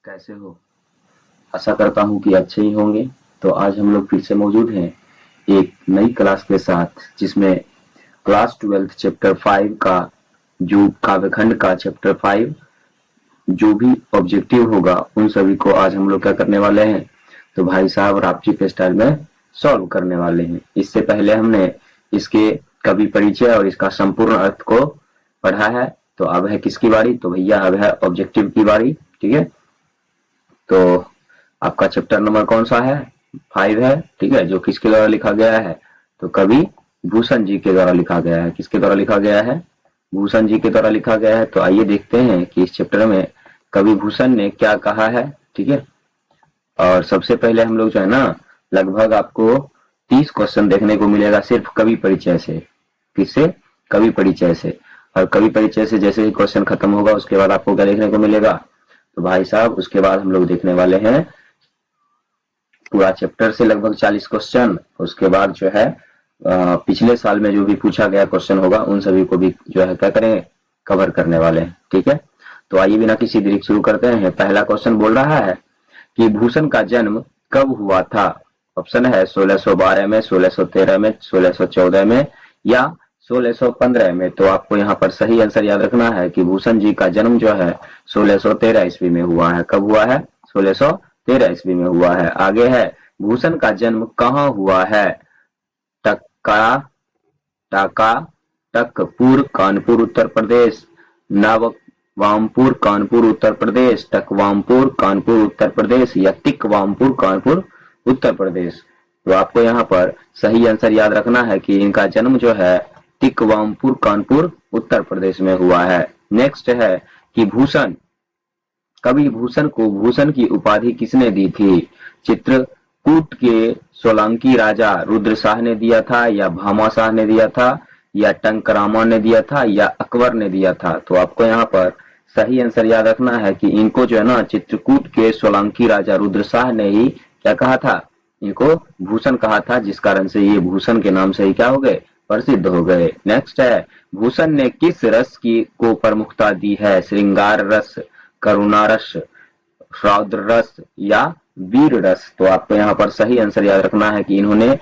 कैसे हो? आशा करता हूँ कि अच्छे ही होंगे। तो आज हम लोग फिर से मौजूद हैं एक नई क्लास के साथ, जिसमें क्लास 12 चैप्टर 5 का जो काव्यखंड का चैप्टर 5 जो भी ऑब्जेक्टिव होगा उन सभी को आज हम लोग क्या करने वाले हैं, तो भाई साहब रापची के स्टाइल में सॉल्व करने वाले हैं। इससे पहले हमने इसके कवि परिचय और इसका संपूर्ण अर्थ को पढ़ा है। तो अब है किसकी बारी? तो भैया अब है ऑब्जेक्टिव की बारी। ठीक है, तो आपका चैप्टर नंबर कौन सा है? 5 है। ठीक है, जो किसके द्वारा लिखा गया है? तो कवि भूषण जी के द्वारा लिखा गया है। किसके द्वारा लिखा गया है? भूषण जी के द्वारा लिखा गया है। तो आइए देखते हैं कि इस चैप्टर में कवि भूषण ने क्या कहा है। ठीक है, और सबसे पहले हम लोग जो है ना, लगभग आपको 30 क्वेश्चन देखने को मिलेगा सिर्फ कवि परिचय से। किससे? कवि परिचय से। और कवि परिचय से जैसे ही क्वेश्चन खत्म होगा उसके बाद आपको क्या देखने को मिलेगा? तो भाई साहब उसके बाद हम लोग देखने वाले हैं पूरा चैप्टर से लगभग 40 क्वेश्चन। उसके बाद जो है पिछले साल में जो भी पूछा गया क्वेश्चन होगा उन सभी को भी जो है क्या करेंगे, कवर करने वाले हैं। ठीक है, तो आइए बिना किसी देरी शुरू करते हैं। पहला क्वेश्चन बोल रहा है कि भूषण का जन्म कब हुआ था? ऑप्शन है 1612 में, 1613 में, 1614 में या 1615 में। तो आपको यहाँ पर सही आंसर याद रखना है कि भूषण जी का जन्म जो है 1613 ईस्वी में हुआ है। कब हुआ है? 1613 ईस्वी में हुआ है। आगे है, भूषण का जन्म कहाँ हुआ है? टक्का टाका टकपुर कानपुर उत्तर प्रदेश, नववामपुर कानपुर उत्तर प्रदेश, टकवामपुर कानपुर उत्तर प्रदेश या टिकवामपुर कानपुर उत्तर प्रदेश। तो आपको यहाँ पर सही आंसर याद रखना है कि इनका जन्म जो है टिकवामपुर कानपुर उत्तर प्रदेश में हुआ है। नेक्स्ट है कि भूषण, कवि भूषण को भूषण की उपाधि किसने दी थी? चित्रकूट के सोलंकी राजा रुद्रशाह ने दिया था या भामाशाह ने दिया था या टंकरामा ने दिया था या अकबर ने दिया था? तो आपको यहाँ पर सही आंसर याद रखना है कि इनको जो है ना चित्रकूट के सोलंकी राजा रुद्रशाह ने ही क्या कहा था? इनको भूषण कहा था, जिस कारण से ये भूषण के नाम से ही क्या हो गए? प्रसिद्ध हो गए। नेक्स्ट है, भूषण ने किस रस की को प्रमुखता दी है? श्रृंगार रस, करुणा रस, रौद्र रस या वीर रस? तो आपको यहाँ पर सही आंसर याद रखना है कि इन्होंने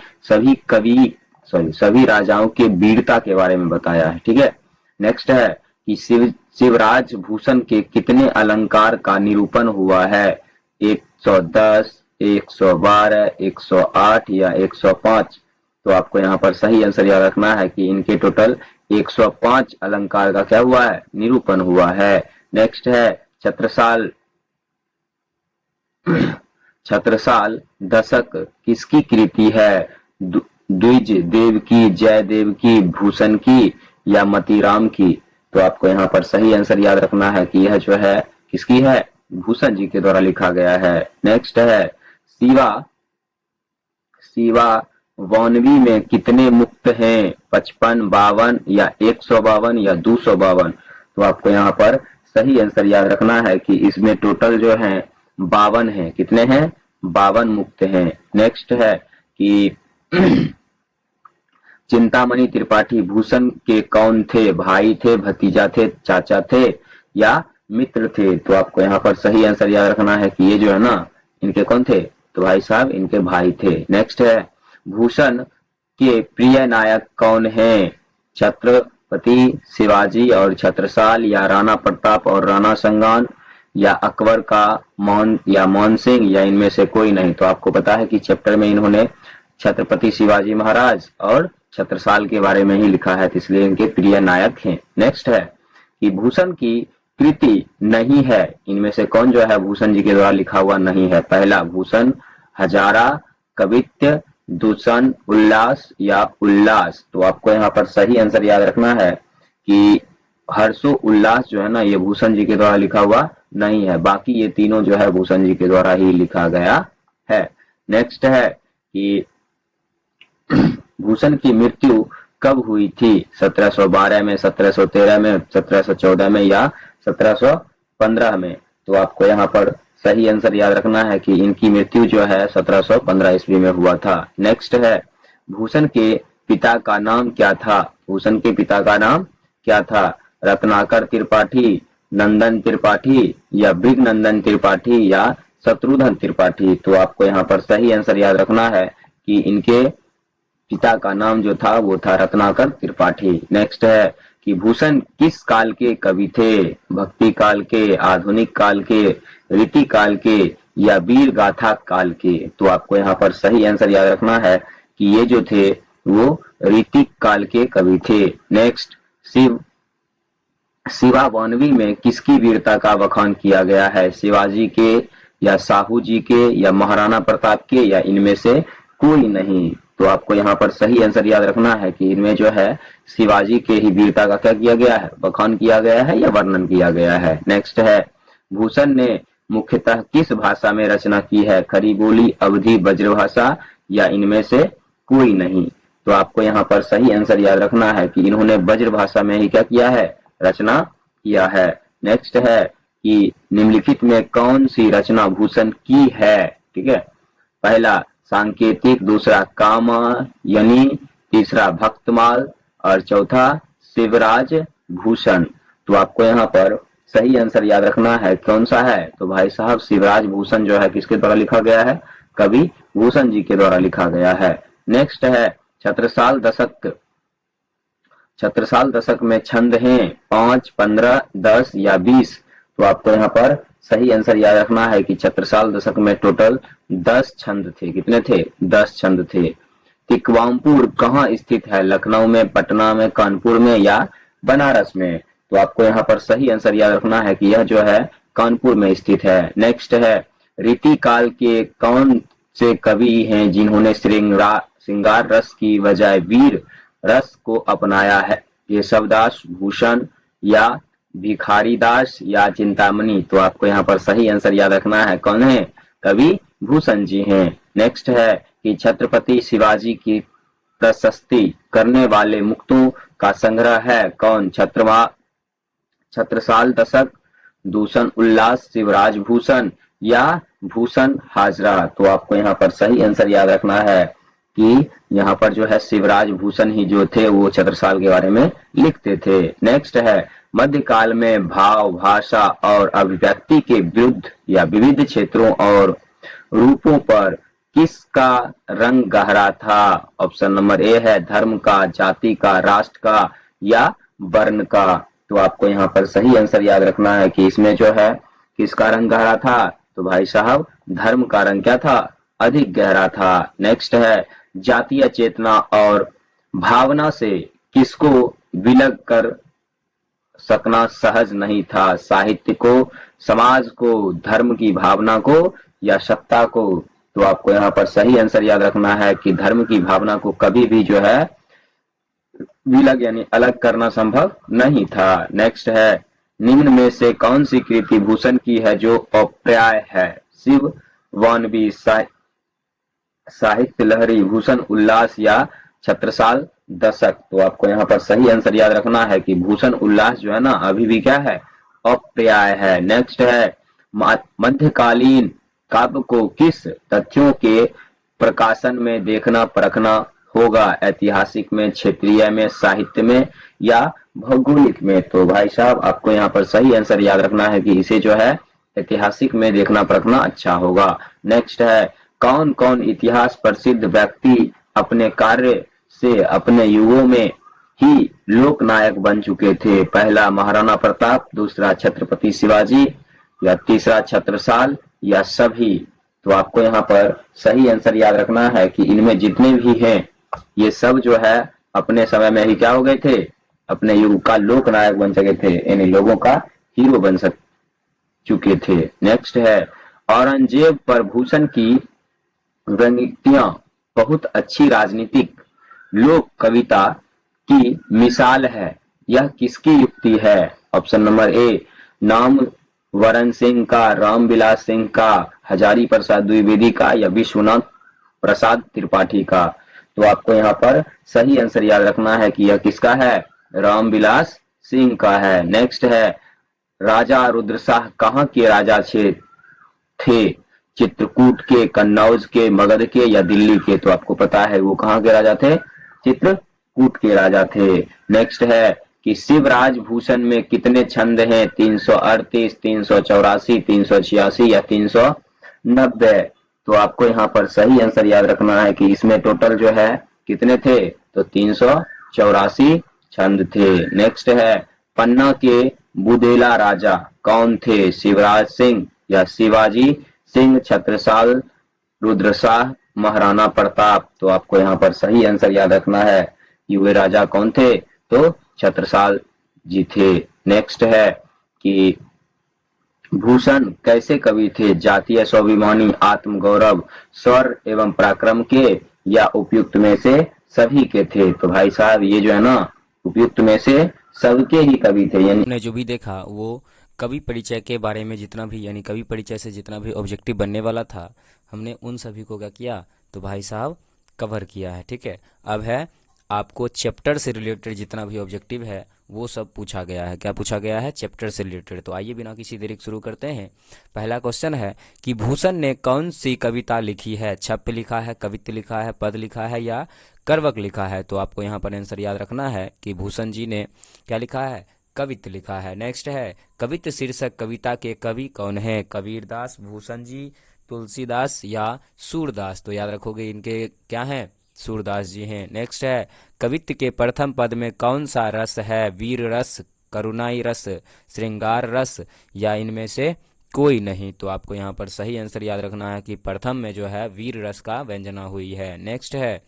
सभी राजाओं के वीरता के बारे में बताया है। ठीक है, नेक्स्ट है कि शिवराज भूषण के कितने अलंकार का निरूपण हुआ है? 110, 112, 108 या 105? तो आपको यहाँ पर सही आंसर याद रखना है कि इनके टोटल 105 अलंकार का क्या हुआ है? निरूपण हुआ है। नेक्स्ट है, छत्रसाल छत्रसाल दशक किसकी कृति है? द्विज देव की, जयदेव की, भूषण की या मतीराम की? तो आपको यहाँ पर सही आंसर याद रखना है कि यह जो है किसकी है? भूषण जी के द्वारा लिखा गया है। नेक्स्ट है, शिवा वानवी में कितने मुक्त हैं? 55, 52 या 152 या 252? तो आपको यहाँ पर सही आंसर याद रखना है कि इसमें टोटल जो है 52 है। कितने हैं? 52 मुक्त हैं। नेक्स्ट है कि चिंतामणि त्रिपाठी भूषण के कौन थे? भाई थे, भतीजा थे, चाचा थे या मित्र थे? तो आपको यहाँ पर सही आंसर याद रखना है कि ये जो है ना इनके कौन थे? तो भाई साहब इनके भाई थे। नेक्स्ट है, भूषण के प्रिय नायक कौन हैं? छत्रपति शिवाजी और छत्रसाल या राणा प्रताप और राणा संगान या अकबर का मान सिंह या इनमें से कोई नहीं? तो आपको पता है कि चैप्टर में इन्होंने छत्रपति शिवाजी महाराज और छत्रसाल के बारे में ही लिखा है, तो इसलिए इनके प्रिय नायक हैं। नेक्स्ट है कि भूषण की कृति नहीं है, इनमें से कौन जो है भूषण जी के द्वारा लिखा हुआ नहीं है? पहला भूषण हजारा, कवित्य, दूषण, उल्लास या उल्लास? तो आपको यहाँ पर सही आंसर याद रखना है कि हर्षो उल्लास जो है ना ये भूषण जी के द्वारा लिखा हुआ नहीं है। बाकी ये तीनों जो है भूषण जी के द्वारा ही लिखा गया है। नेक्स्ट है कि भूषण की मृत्यु कब हुई थी? 1712 में, 1713 में, 1714 में या 1715 में? तो आपको यहाँ पर सही आंसर याद रखना है कि इनकी मृत्यु जो है 1715 ईस्वी में हुआ था। नेक्स्ट है, भूषण के पिता का नाम क्या था? भूषण के पिता का नाम क्या था? रत्नाकर त्रिपाठी, नंदन त्रिपाठी या बिग नंदन त्रिपाठी या शत्रुघ्न त्रिपाठी। तो आपको यहाँ पर सही आंसर याद रखना है कि इनके पिता का नाम जो था वो था रत्नाकर त्रिपाठी। नेक्स्ट है कि भूषण किस काल के कवि थे? भक्ति काल के, आधुनिक काल के, रीति काल के या वीर गाथा काल के? तो आपको यहाँ पर सही आंसर याद रखना है कि ये जो थे वो रीति काल के कवि थे। नेक्स्ट, शिवा वानवी में किसकी वीरता का बखान किया गया है? शिवाजी के या साहू जी के या महाराणा प्रताप के या इनमें से कोई नहीं? तो आपको यहाँ पर सही आंसर याद रखना है कि इनमें जो है शिवाजी के ही वीरता का क्या किया गया है? बखान किया गया है या वर्णन किया गया है। नेक्स्ट है, भूषण ने मुख्यतः किस भाषा में रचना की है? खड़ी बोली, अवधी, ब्रजभाषा या इनमें से कोई नहीं? तो आपको यहाँ पर सही आंसर याद रखना है कि इन्होंने ब्रजभाषा में ही क्या किया है? रचना किया है। नेक्स्ट है कि निम्नलिखित में कौन सी रचना भूषण की है? ठीक है, पहला सांकेतिक, दूसरा कामयनी, तीसरा भक्तमाल और चौथा शिवराज भूषण। तो आपको यहाँ पर सही आंसर याद रखना है कौन सा है? तो भाई साहब शिवराज भूषण जो है किसके द्वारा लिखा गया है? कवि भूषण जी के द्वारा लिखा गया है। नेक्स्ट है छत्रसाल दशक। छत्रसाल दशक में छंद हैं 5, 15, 10 या 20? तो आपको यहाँ पर सही आंसर याद रखना है कि छत्रसाल दशक में टोटल 10 छंद थे। कितने थे? 10 छंद थे। तिकवामपुर कहाँ स्थित है? लखनऊ में, पटना में, कानपुर में या बनारस में? तो आपको यहाँ पर सही आंसर याद रखना है कि यह जो है कानपुर में स्थित है। नेक्स्ट है, रीति काल के कौन से कवि हैं जिन्होंने श्रृंगार रस की बजाय वीर रस को अपनाया है? केशवदास, भूषण या भिखारीदास या चिंतामणि? तो आपको यहाँ पर सही आंसर याद रखना है कौन है? कवि भूषण जी हैं। नेक्स्ट है कि छत्रपति शिवाजी की प्रशस्ति करने वाले मुक्तों का संग्रह है कौन? छत्रसाल दशक, दूषण उल्लास, शिवराज भूषण या भूषण हाजरा? तो आपको यहाँ पर सही आंसर याद रखना है कि यहाँ पर जो है शिवराज भूषण ही जो थे वो छत्रसाल के बारे में लिखते थे। नेक्स्ट है, मध्यकाल में भाव, भाषा और अभिव्यक्ति के विरुद्ध या विविध क्षेत्रों और रूपों पर किसका रंग गहरा था? ऑप्शन नंबर ए है धर्म का, जाति का, राष्ट्र का या वर्ण का? तो आपको यहाँ पर सही आंसर याद रखना है कि इसमें जो है किसका रंग गहरा था? तो भाई साहब धर्म का रंग क्या था? अधिक गहरा था। नेक्स्ट है, जातीय चेतना और भावना से किसको विलग कर सकना सहज नहीं था? साहित्य को, समाज को, धर्म की भावना को या सत्ता को? तो आपको यहाँ पर सही आंसर याद रखना है कि धर्म की भावना को कभी भी जो है विलग यानी अलग करना संभव नहीं था। नेक्स्ट है, निम्न में से कौन सी कृति भूषण की है जो अप्राय है? शिव वानवी, साहित्य लहरी, भूषण उल्लास या छत्रसाल दशक? तो आपको यहाँ पर सही आंसर याद रखना है कि भूषण उल्लास जो है ना अभी भी क्या है? अप्राय है। नेक्स्ट है, मध्यकालीन काव्य को किस तथ्यों के प्रकाशन में देखना परखना होगा? ऐतिहासिक में, क्षेत्रीय में, साहित्य में या भौगोलिक में? तो भाई साहब आपको यहाँ पर सही आंसर याद रखना है कि इसे जो है ऐतिहासिक में देखना परखना अच्छा होगा। नेक्स्ट है, कौन कौन इतिहास प्रसिद्ध व्यक्ति अपने कार्य से अपने युगों में ही लोक नायक बन चुके थे? पहला महाराणा प्रताप, दूसरा छत्रपति शिवाजी या तीसरा छत्रसाल या सभी? तो आपको यहाँ पर सही आंसर याद रखना है कि इनमें जितने भी हैं ये सब जो है अपने समय में ही क्या हो गए थे? अपने युग का लोक नायक बन सके थे, यानी लोगों का हीरो बन चुके थे। नेक्स्ट है, औरंगजेब पर भूषण की व्यंग्योक्तियां बहुत अच्छी राजनीतिक लोक कविता की मिसाल है, यह किसकी युक्ति है? ऑप्शन नंबर ए नाम वरण सिंह का, रामविलास सिंह का, हजारी प्रसाद द्विवेदी का या विश्वनाथ प्रसाद त्रिपाठी का? तो आपको यहाँ पर सही आंसर याद रखना है कि यह किसका है? रामविलास सिंह का है। नेक्स्ट है, राजा रुद्रशाह कहाँ के राजा थे? चित्रकूट के, कन्नौज के, मगध के या दिल्ली के? तो आपको पता है वो कहाँ के राजा थे? चित्रकूट के राजा थे। नेक्स्ट है, कि शिवराज भूषण में कितने छंद हैं, 338, 384, 386 या 390। तो आपको यहाँ पर सही आंसर याद रखना है कि इसमें टोटल जो है कितने थे, तो 384 छंद थे। नेक्स्ट है, पन्ना के बुदेला राजा कौन थे, शिवराज सिंह या शिवाजी सिंह, छत्रसाल, रुद्रशाह, महाराणा प्रताप। तो आपको यहाँ पर सही आंसर याद रखना है कि वे राजा कौन थे, तो छत्रसाल जी थे। नेक्स्ट है कि भूषण कैसे कवि थे, जातीय स्वाभिमानी, आत्मगौरव, स्वर एवं पराक्रम के, या उपयुक्त में से सभी के थे। तो भाई साहब ये जो है ना, उपयुक्त में से सबके ही कवि थे। यानी आपने जो भी देखा वो कवि परिचय के बारे में जितना भी, यानी कवि परिचय से जितना भी ऑब्जेक्टिव बनने वाला था, हमने उन सभी को क्या किया, तो भाई साहब कवर किया है। ठीक है, अब है आपको चैप्टर से रिलेटेड जितना भी ऑब्जेक्टिव है वो सब पूछा गया है। क्या पूछा गया है, चैप्टर से रिलेटेड। तो आइए बिना किसी देरी के शुरू करते हैं। पहला क्वेश्चन है कि भूषण ने कौन सी कविता लिखी है, छप लिखा है, कवित्त लिखा है, पद लिखा है या करवक लिखा है। तो आपको यहाँ पर आंसर याद रखना है कि भूषण जी ने क्या लिखा है, कवित्त लिखा है। नेक्स्ट है, कवित्त शीर्षक कविता के कवि कौन है, कबीरदास, भूषण जी, तुलसीदास या सूरदास। तो याद रखोगे इनके क्या हैं, सूरदास जी हैं। नेक्स्ट है, कवित्त के प्रथम पद में कौन सा रस है, वीर रस, करुणाई रस, श्रृंगार रस या इनमें से कोई नहीं। तो आपको यहाँ पर सही आंसर याद रखना है कि प्रथम में जो है वीर रस का व्यंजना हुई है। नेक्स्ट है,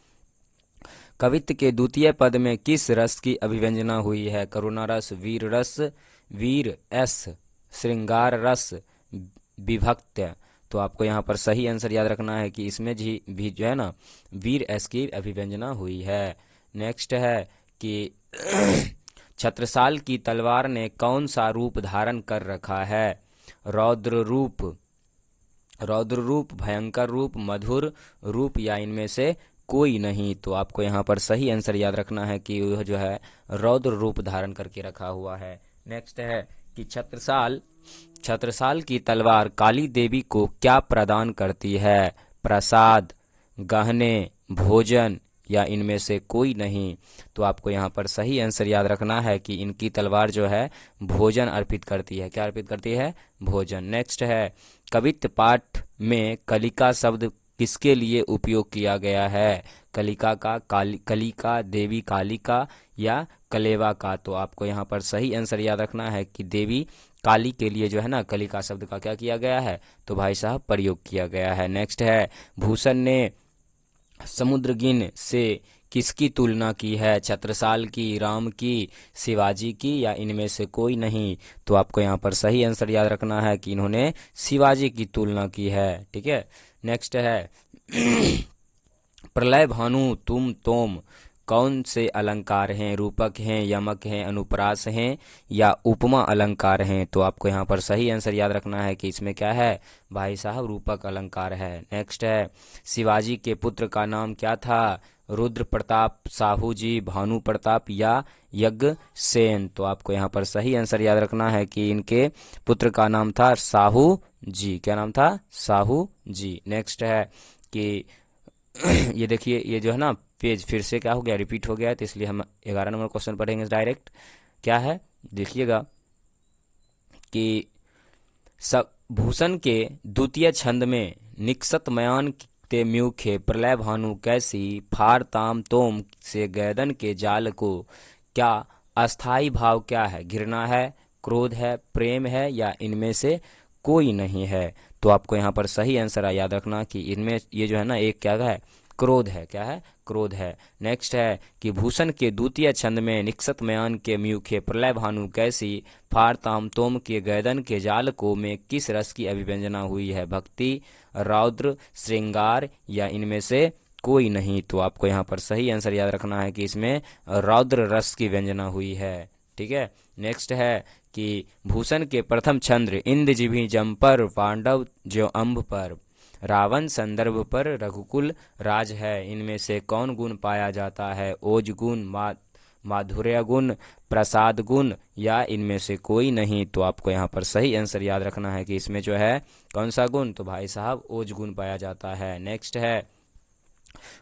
कवित्त के द्वितीय पद में किस रस की अभिव्यंजना हुई है, करुणा रस, वीर रस, वीर एस, श्रृंगार रस, विभक्त। तो आपको यहाँ पर सही आंसर याद रखना है कि इसमें भी जो है ना वीर एस की अभिव्यंजना हुई है। नेक्स्ट है कि छत्रसाल की तलवार ने कौन सा रूप धारण कर रखा है, रौद्र रूप, रौद्र रूप, भयंकर रूप, मधुर रूप या इनमें से कोई नहीं। तो आपको यहाँ पर सही आंसर याद रखना है कि वह जो है रौद्र रूप धारण करके रखा हुआ है। नेक्स्ट है कि छत्रसाल की तलवार काली देवी को क्या प्रदान करती है, प्रसाद, गहने, भोजन या इनमें से कोई नहीं। तो आपको यहाँ पर सही आंसर याद रखना है कि इनकी तलवार जो है भोजन अर्पित करती है। क्या अर्पित करती है, भोजन। नेक्स्ट है, कवित्त पाठ में कलिका शब्द किसके लिए उपयोग किया गया है, कलिका का, कलिका, देवी कालिका या कलेवा का। तो आपको यहाँ पर सही आंसर याद रखना है कि देवी काली के लिए जो है ना कलिका शब्द का क्या किया गया है, तो भाई साहब प्रयोग किया गया है। नेक्स्ट है, भूषण ने समुद्रगिन से किसकी तुलना की है, छत्रसाल की, राम की, शिवाजी की या इनमें से कोई नहीं। तो आपको यहाँ पर सही आंसर याद रखना है कि इन्होंने शिवाजी की तुलना की है। ठीक है, नेक्स्ट है प्रलय भानु, तुम, तोम कौन से अलंकार हैं, रूपक हैं, यमक हैं, अनुप्रास हैं या उपमा अलंकार हैं। तो आपको यहाँ पर सही आंसर याद रखना है कि इसमें क्या है, भाई साहब रूपक अलंकार है। नेक्स्ट है, शिवाजी के पुत्र का नाम क्या था, रुद्र प्रताप, साहू जी, भानु प्रताप या यज्ञ सेन। तो आपको यहाँ पर सही आंसर याद रखना है कि इनके पुत्र का नाम था साहू जी। क्या नाम था, साहू जी। नेक्स्ट है कि ये देखिए ये जो है ना पेज फिर से क्या हो गया, रिपीट हो गया है, तो इसलिए हम 11 नंबर क्वेश्चन पढ़ेंगे डायरेक्ट। क्या है देखिएगा कि सब भूषण के द्वितीय छंद में निकसत मयान ते म्यूखे, प्रलय भानु कैसी, फार ताम तोम से गैदन के जाल को, क्या अस्थाई भाव क्या है, घृणा है, क्रोध है, प्रेम है या इनमें से कोई नहीं है। तो आपको यहाँ पर सही आंसर याद रखना कि इनमें ये जो है ना एक क्या है, क्रोध है। क्या है, क्रोध है। नेक्स्ट है कि भूषण के द्वितीय छंद में निकसत मयान के म्यूखे, प्रलय भानु कैसी, फार ताम तोम के गैदन के जाल को में किस रस की अभिव्यंजना हुई है, भक्ति, रौद्र, श्रृंगार या इनमें से कोई नहीं। तो आपको यहाँ पर सही आंसर याद रखना है कि इसमें रौद्र रस की व्यंजना हुई है। ठीक है, नेक्स्ट है कि भूषण के प्रथम छंद इंद्र जिभी जम पर, पांडव जो अम्ब पर, रावण संदर्भ पर, रघुकुल राज है, इनमें से कौन गुण पाया जाता है, ओज गुण, माधुर्य गुण, प्रसाद गुण या इनमें से कोई नहीं। तो आपको यहाँ पर सही आंसर याद रखना है कि इसमें जो है कौन सा गुण, तो भाई साहब ओज गुण पाया जाता है। नेक्स्ट है,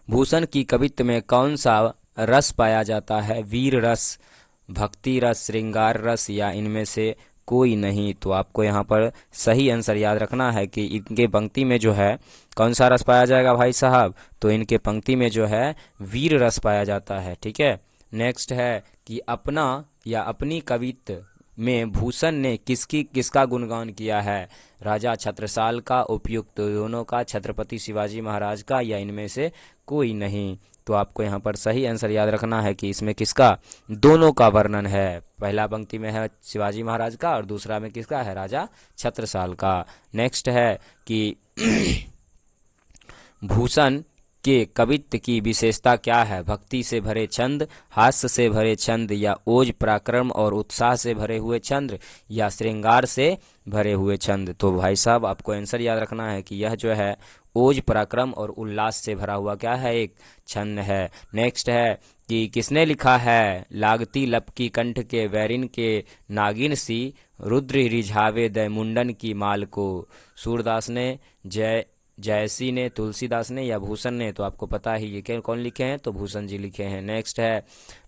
भूषण की कवित्त में कौन सा रस पाया जाता है, वीर रस, भक्ति रस, श्रृंगार रस या इनमें से कोई नहीं। तो आपको यहाँ पर सही आंसर याद रखना है कि इनके पंक्ति में जो है कौन सा रस पाया जाएगा भाई साहब, तो इनके पंक्ति में जो है वीर रस पाया जाता है। ठीक है, नेक्स्ट है कि अपना या अपनी कवित्व में भूषण ने किसका गुणगान किया है, राजा छत्रसाल का, उपयुक्त दोनों का, छत्रपति शिवाजी महाराज का या इनमें से कोई नहीं। तो आपको यहाँ पर सही आंसर याद रखना है कि इसमें किसका, दोनों का वर्णन है। पहला पंक्ति में है शिवाजी महाराज का और दूसरा में किसका है, राजा छत्रसाल का। नेक्स्ट है कि भूषण के कवित्व की विशेषता क्या है, भक्ति से भरे छंद, हास्य से भरे छंद या ओज पराक्रम और उत्साह से भरे हुए छंद या श्रृंगार से भरे हुए छंद। तो भाई साहब आपको आंसर याद रखना है कि यह जो है ओज पराक्रम और उल्लास से भरा हुआ क्या है, एक छंद है। नेक्स्ट है कि किसने लिखा है, लागती लपकी कंठ के वैरिन के नागिन सी, रुद्र रिझावे दय मुंडन की माल को, सूरदास ने, जयसी ने, तुलसीदास ने या भूषण ने। तो आपको पता ही ये कौन लिखे हैं, तो भूषण जी लिखे हैं। नेक्स्ट है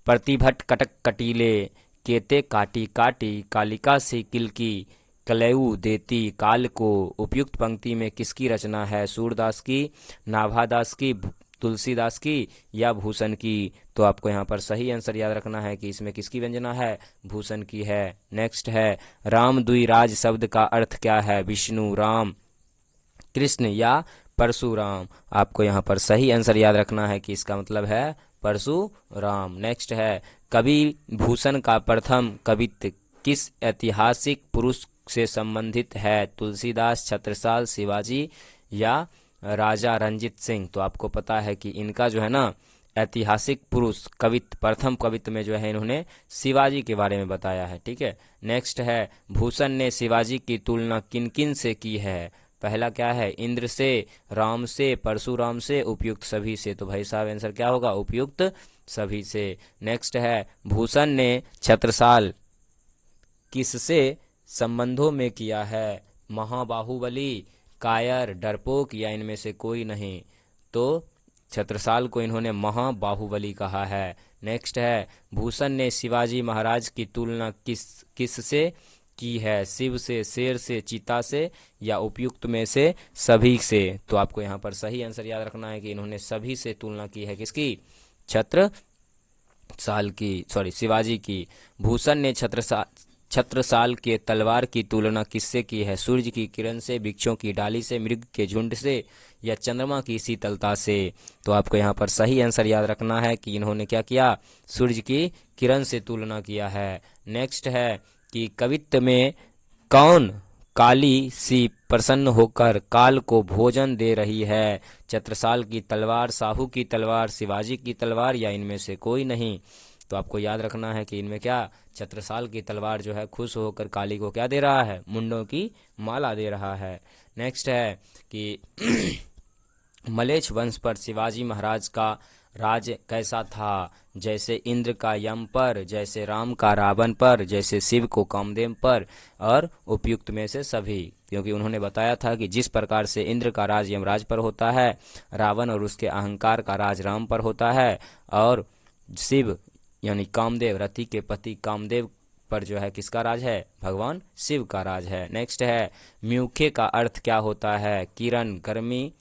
प्रतिभट कटक कटीले, केते काटी काटी, कालिका से किलकी, कलेऊ देती काल को। उपयुक्त पंक्ति में किसकी रचना है, सूरदास की, नाभादास की, तुलसीदास की या भूषण की। तो आपको यहाँ पर सही आंसर याद रखना है कि इसमें किसकी व्यंजना है, भूषण की है। नेक्स्ट है राम द्विराज शब्द का अर्थ क्या है, विष्णु, राम, कृष्ण या परशुराम। आपको यहाँ पर सही आंसर याद रखना है कि इसका मतलब है परशुराम। नेक्स्ट है कवि भूषण का प्रथम कवित्व किस ऐतिहासिक पुरुष से संबंधित है, तुलसीदास, छत्रसाल, शिवाजी या राजा रंजीत सिंह। तो आपको पता है कि इनका जो है ना ऐतिहासिक पुरुष कवित्व, प्रथम कवित्व में जो है इन्होंने शिवाजी के बारे में बताया है। ठीक है, नेक्स्ट है भूषण ने शिवाजी की तुलना किन किन से की है, पहला क्या है, इंद्र से, राम से, परशुराम से, उपयुक्त सभी से। तो भाई साहब आंसर क्या होगा, उपयुक्त सभी से। नेक्स्ट है भूषण ने छत्रसाल किससे संबंधों में किया है, महाबाहुबली, कायर, डरपोक या इनमें से कोई नहीं। तो छत्रसाल को इन्होंने महाबाहुबली कहा है। नेक्स्ट है भूषण ने शिवाजी महाराज की तुलना किस से की है, शिव से, शेर से, चीता से या उपयुक्त में से सभी से। तो आपको यहाँ पर सही आंसर याद रखना है कि इन्होंने सभी से तुलना की है, किसकी, शिवाजी की। भूषण ने छत्रसाल के तलवार की तुलना किससे की है, सूर्य की किरण से, वृक्षों की डाली से, मृग के झुंड से या चंद्रमा की शीतलता से। तो आपको यहाँ पर सही आंसर याद रखना है कि इन्होंने क्या किया, सूर्य की किरण से तुलना किया है। नेक्स्ट है कि कवित्व में कौन काली सी प्रसन्न होकर काल को भोजन दे रही है, छत्रसाल की तलवार, साहू की तलवार, शिवाजी की तलवार या इनमें से कोई नहीं। तो आपको याद रखना है कि इनमें क्या, छत्रसाल की तलवार जो है खुश होकर काली को क्या दे रहा है, मुंडों की माला दे रहा है। नेक्स्ट है कि मलेच्छ वंश पर शिवाजी महाराज का राज कैसा था, जैसे इंद्र का यम पर, जैसे राम का रावण पर, जैसे शिव को कामदेव पर और उपयुक्त में से सभी। क्योंकि उन्होंने बताया था कि जिस प्रकार से इंद्र का राज यमराज पर होता है, रावण और उसके अहंकार का राज राम पर होता है और शिव यानी कामदेव, रति के पति कामदेव पर जो है किसका राज है, भगवान शिव का राज है। नेक्स्ट है म्यूखे का अर्थ क्या होता है, किरण, गर्मी,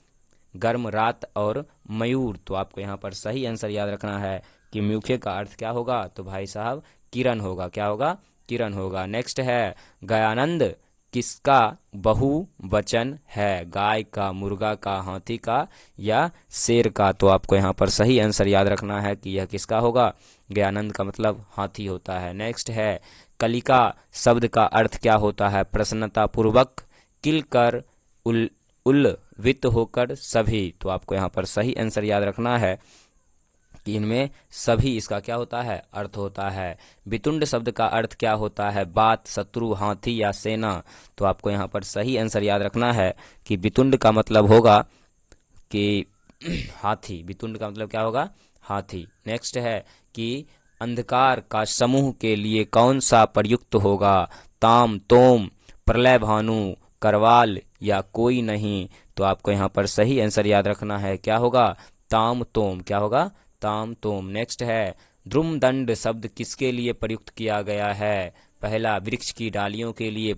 गर्म रात और मयूर। तो आपको यहाँ पर सही आंसर याद रखना है कि म्यूखे का अर्थ क्या होगा, तो भाई साहब किरण होगा, क्या होगा, किरण होगा। नेक्स्ट है गयानंद किसका बहुवचन है, गाय का, मुर्गा का, हाथी का या शेर का। तो आपको यहाँ पर सही आंसर याद रखना है कि यह किसका होगा, गयानंद का मतलब हाथी होता है। नेक्स्ट है कलिका शब्द का अर्थ क्या होता है, प्रसन्नता पूर्वक, किल कर, उल्वित होकर, सभी। तो आपको यहाँ पर सही आंसर याद रखना है कि इनमें सभी इसका क्या होता है, अर्थ होता है। वितुंड शब्द का अर्थ क्या होता है, बात, शत्रु, हाथी या सेना। तो आपको यहाँ पर सही आंसर याद रखना है कि वितुंड का मतलब होगा कि हाथी, वितुंड का मतलब क्या होगा, हाथी। नेक्स्ट है कि अंधकार का समूह के लिए कौन सा प्रयुक्त होगा, ताम, तोम, प्रलय भानु, करवाल या कोई नहीं। तो आपको यहाँ पर सही आंसर याद रखना है, क्या होगा, ताम तोम, क्या होगा, ताम तोम। नेक्स्ट है द्रुमदंड शब्द किसके लिए प्रयुक्त किया गया है? पहला, वृक्ष की डालियों के लिए,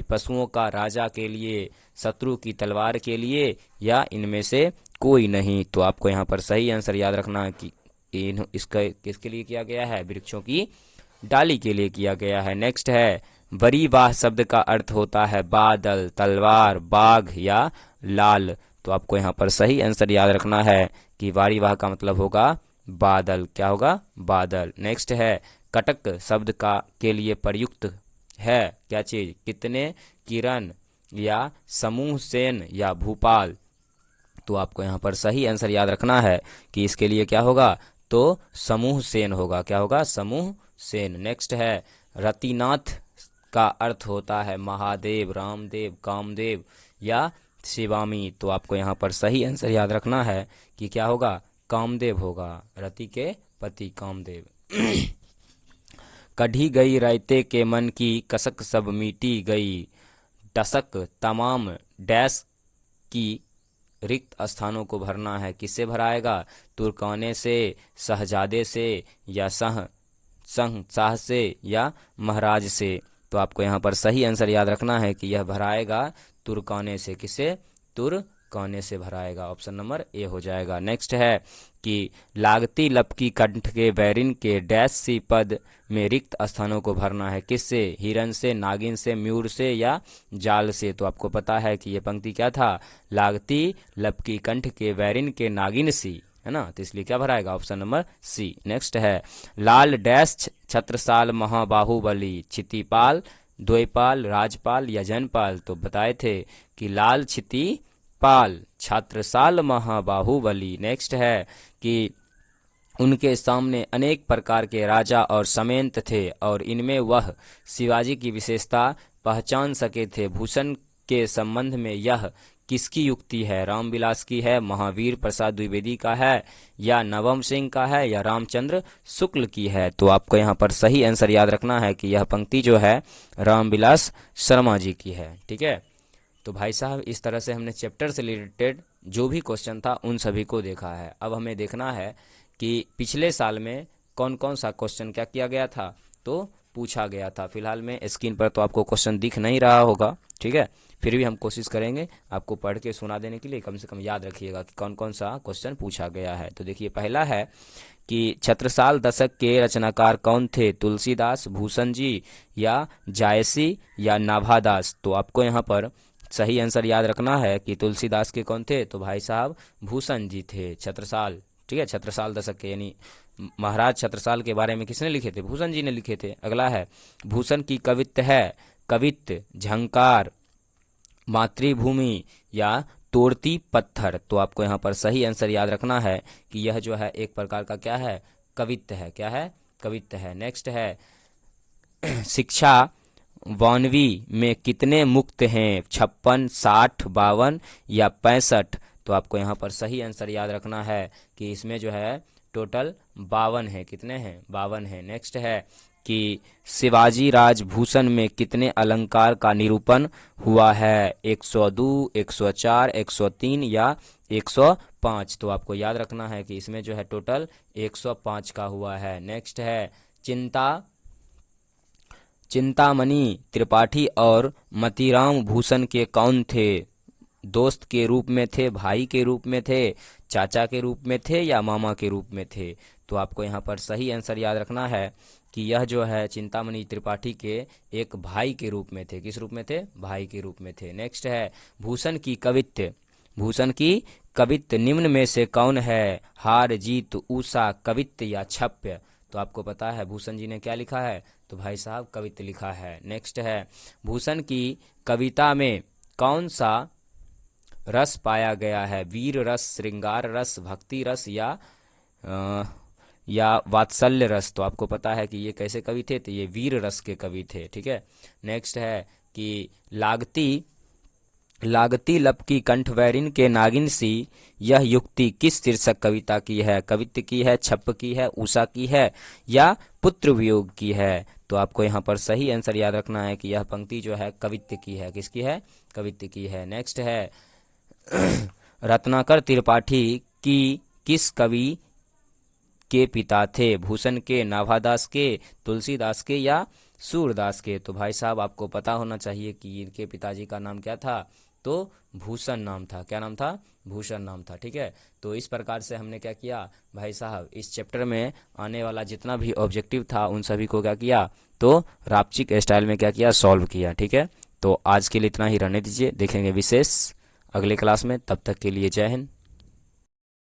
पशुओं का राजा के लिए, शत्रु की तलवार के लिए, या इनमें से कोई नहीं। तो आपको यहाँ पर सही आंसर याद रखना है कि इसका किसके लिए किया गया है? वृक्षों की डाली के लिए किया गया है। नेक्स्ट है, वरीवाह शब्द का अर्थ होता है बादल, तलवार, बाघ या लाल। तो आपको यहाँ पर सही आंसर याद रखना है कि वारीवाह का मतलब होगा बादल। क्या होगा? बादल। नेक्स्ट है, कटक शब्द का के लिए प्रयुक्त है क्या चीज? कितने, किरण या समूह सेन या भूपाल। तो आपको यहाँ पर सही आंसर याद रखना है कि इसके लिए क्या होगा? तो समूह सेन होगा। क्या होगा? समूह सेन। नेक्स्ट है, रतिनाथ का अर्थ होता है महादेव, रामदेव, कामदेव या शिवामी। तो आपको यहाँ पर सही आंसर याद रखना है कि क्या होगा? कामदेव होगा, रति के पति कामदेव। कढ़ी गई रायते के मन की, कसक सब मिटी गई, टसक तमाम डैश की रिक्त स्थानों को भरना है। किससे भराएगा? तुर्काने से, शहजादे से, या शाह से, या महाराज से। तो आपको यहाँ पर सही आंसर याद रखना है कि यह भराएगा तुर्काने से। किसे? तुर्काने से भराएगा। ऑप्शन नंबर ए हो जाएगा। नेक्स्ट है कि लागती लपकी कंठ के वैरिन के डैश सी पद में रिक्त स्थानों को भरना है। किससे? हिरन से, नागिन से, म्यूर से, या जाल से। तो आपको पता है कि यह पंक्ति क्या था? लागती लपकी कंठ के वैरिन के नागिन सी, है ना? तो इसलिए क्या भराएगा? Option number C. नेक्स्ट है, लाल डैश छत्रसाल महाबाहुबली, क्षितिपाल, द्वैपाल, राजपाल या जनपाल। तो बताए थे कि लाल क्षितिपाल, छत्रसाल महाबाहुबली। नेक्स्ट है कि उनके सामने अनेक प्रकार के राजा और सामंत थे और इनमें वह शिवाजी की विशेषता पहचान सके थे। भूषण के संबंध में यह किसकी युक्ति है? रामविलास की है, महावीर प्रसाद द्विवेदी का है, या नवम सिंह का है, या रामचंद्र शुक्ल की है। तो आपको यहाँ पर सही आंसर याद रखना है कि यह पंक्ति जो है रामविलास शर्मा जी की है। ठीक है, तो भाई साहब इस तरह से हमने चैप्टर से रिलेटेड जो भी क्वेश्चन था उन सभी को देखा है। अब हमें देखना है कि पिछले साल में कौन कौन सा क्वेश्चन क्या किया गया था, तो पूछा गया था। फिलहाल में स्क्रीन पर तो आपको क्वेश्चन दिख नहीं रहा होगा, ठीक है, फिर भी हम कोशिश करेंगे आपको पढ़ के सुना देने के लिए। कम से कम याद रखिएगा कि कौन कौन सा क्वेश्चन पूछा गया है। तो देखिए, पहला है कि छत्रसाल दशक के रचनाकार कौन थे? तुलसीदास, भूषण जी, या जायसी, या नाभादास। तो आपको यहाँ पर सही आंसर याद रखना है कि तुलसीदास के कौन थे? तो भाई साहब भूषण जी थे। छत्रसाल, ठीक है, छत्रसाल दशक के यानी महाराज छत्रसाल के बारे में किसने लिखे थे? भूषण जी ने लिखे थे। अगला है, भूषण की कवित्त है कवित्त, झंकार, मातृभूमि, या तोड़ती पत्थर। तो आपको यहाँ पर सही आंसर याद रखना है कि यह जो है एक प्रकार का क्या है? कवित्त है। क्या है? कवित्त है। नेक्स्ट है, शिक्षा वानवी में कितने मुक्त हैं? 56, 60, 52 या 65। तो आपको यहाँ पर सही आंसर याद रखना है कि इसमें जो है टोटल 52 है। कितने हैं? 52 है। नेक्स्ट है कि शिवाजी राजभूषण में कितने अलंकार का निरूपण हुआ है? 102, 104, 103 या 105। तो आपको याद रखना है कि इसमें जो है टोटल 105 का हुआ है। नेक्स्ट है, चिंतामणि त्रिपाठी और मतीराम भूषण के कौन थे? दोस्त के रूप में थे, भाई के रूप में थे, चाचा के रूप में थे, या मामा के रूप में थे। तो आपको यहाँ पर सही आंसर याद रखना है कि यह जो है चिंतामणि त्रिपाठी के एक भाई के रूप में थे। किस रूप में थे? भाई के रूप में थे। नेक्स्ट है, भूषण की कवित्त निम्न में से कौन है? हार, जीत, उषा, कवित्त या छप्य। तो आपको पता है भूषण जी ने क्या लिखा है? तो भाई साहब कवित्त लिखा है। नेक्स्ट है, भूषण की कविता में कौन सा रस पाया गया है? वीर रस, श्रृंगार रस, भक्ति रस, या वात्सल्य रस। तो आपको पता है कि ये कैसे कवि थे? तो ये वीर रस के कवि थे। ठीक है, नेक्स्ट है कि लागती लपकी कंठ वैरिन के नागिन सी, यह युक्ति किस शीर्षक कविता की है? कवित्त की है, छप्प की है, उषा की है, या पुत्र वियोग की है। तो आपको यहाँ पर सही आंसर याद रखना है कि यह पंक्ति जो है कवित्त की है। किसकी है? कवित्त की है। नेक्स्ट है, रत्नाकर त्रिपाठी की किस कवि के पिता थे? भूषण के, नाभादास के, तुलसीदास के या सूरदास के? तो भाई साहब आपको पता होना चाहिए कि इनके पिताजी का नाम क्या था, तो भूषण नाम था। क्या नाम था? भूषण नाम था। ठीक है, तो इस प्रकार से हमने क्या किया भाई साहब, इस चैप्टर में आने वाला जितना भी ऑब्जेक्टिव था उन सभी को क्या किया, तो रापचिक स्टाइल में क्या किया, सॉल्व किया। ठीक है, तो आज के लिए इतना ही रहने दीजिए, देखेंगे विशेष अगले क्लास में। तब तक के लिए जय हिंद।